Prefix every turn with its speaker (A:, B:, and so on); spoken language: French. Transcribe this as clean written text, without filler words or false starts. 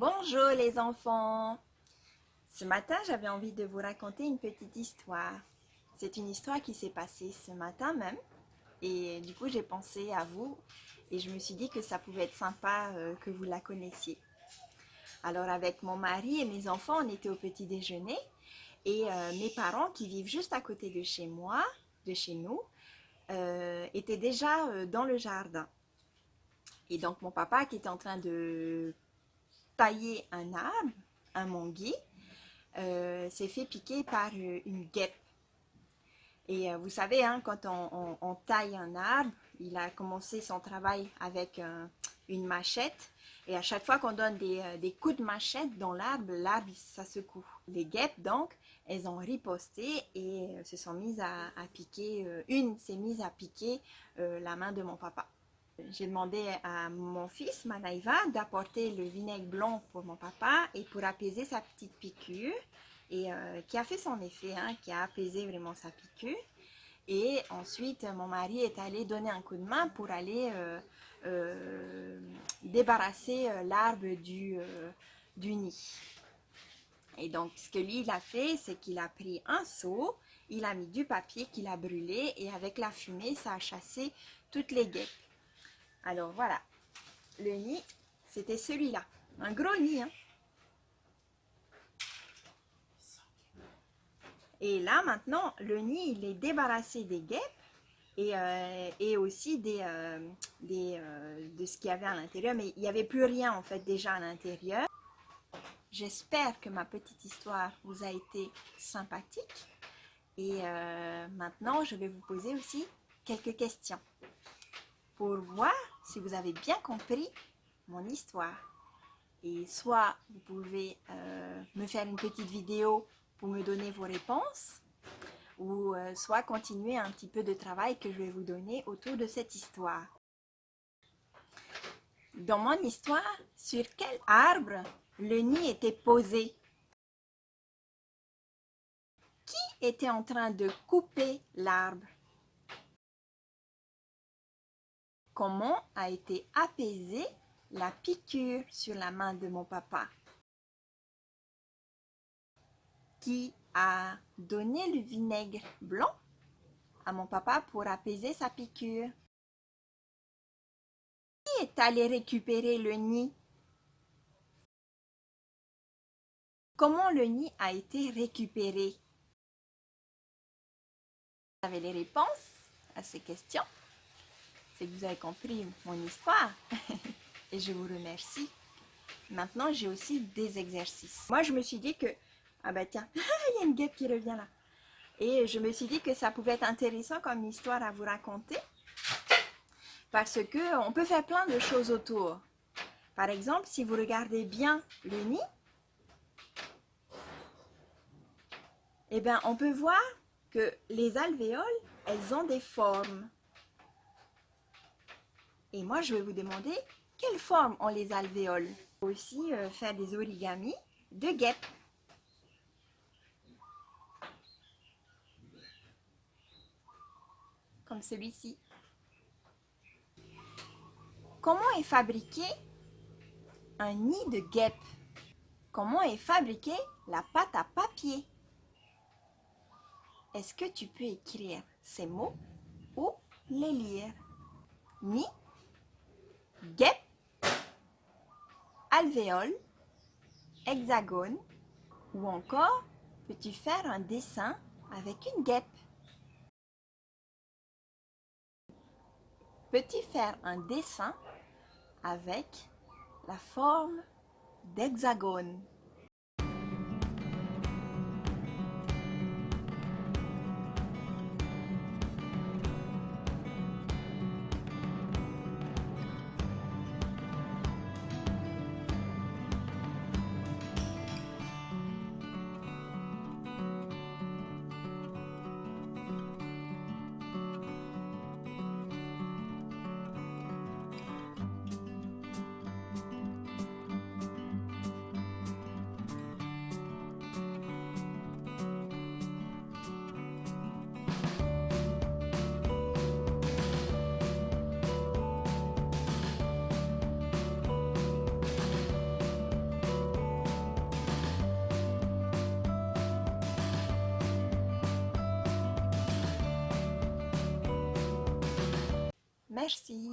A: Bonjour les enfants. Ce matin, j'avais envie de vous raconter une petite histoire. C'est une histoire qui s'est passée ce matin même. Et du coup, j'ai pensé à vous et je me suis dit que ça pouvait être sympa que vous la connaissiez. Alors avec mon mari et mes enfants, on était au petit déjeuner et mes parents qui vivent juste à côté de chez moi, de chez nous, étaient déjà dans le jardin. Et donc mon papa qui était en train de tailler un arbre, un manguier, s'est fait piquer par une guêpe. Et vous savez, hein, quand on taille un arbre, il a commencé son travail avec une machette. Et à chaque fois qu'on donne des coups de machette dans l'arbre, ça secoue. Les guêpes, donc, elles ont riposté et se sont mises à piquer. Une s'est mise à piquer la main de mon papa. J'ai demandé à mon fils, Manaïva, d'apporter le vinaigre blanc pour mon papa et pour apaiser sa petite piqûre. Et qui a fait son effet, hein, qui a apaisé vraiment sa piqûre. Et ensuite, mon mari est allé donner un coup de main pour aller débarrasser l'arbre du nid. Et donc, ce que lui, il a fait, c'est qu'il a pris un seau, il a mis du papier qu'il a brûlé et avec la fumée, ça a chassé toutes les guêpes. Alors voilà, le nid, c'était celui-là. Un gros nid, hein. Et là, maintenant, le nid, il est débarrassé des guêpes et aussi de ce qu'il y avait à l'intérieur. Mais il n'y avait plus rien, en fait, déjà à l'intérieur. J'espère que ma petite histoire vous a été sympathique. Et maintenant, je vais vous poser aussi quelques questions pour voir si vous avez bien compris mon histoire. Et soit vous pouvez me faire une petite vidéo pour me donner vos réponses, ou soit continuer un petit peu de travail que je vais vous donner autour de cette histoire. Dans mon histoire, sur quel arbre le nid était posé? Qui était en train de couper l'arbre? Comment a été apaisée la piqûre sur la main de mon papa? Qui a donné le vinaigre blanc à mon papa pour apaiser sa piqûre? Qui est allé récupérer le nid? Comment le nid a été récupéré? Vous avez les réponses à ces questions? C'est que vous avez compris mon histoire et je vous remercie. Maintenant, j'ai aussi des exercices. Moi, je me suis dit que, ah bah tiens, il y a une guêpe qui revient là. Et je me suis dit que ça pouvait être intéressant comme histoire à vous raconter parce qu'on peut faire plein de choses autour. Par exemple, si vous regardez bien le nid, eh bien, on peut voir que les alvéoles, elles ont des formes. Et moi, je vais vous demander quelle forme ont les alvéoles. On peut aussi faire des origamis de guêpes. Comme celui-ci. Comment est fabriqué un nid de guêpe? Comment est fabriquée la pâte à papier? Est-ce que tu peux écrire ces mots ou les lire? Nid, guêpe, alvéole, hexagone ou encore peux-tu faire un dessin avec une guêpe? Peux-tu faire un dessin avec la forme d'hexagone? Merci.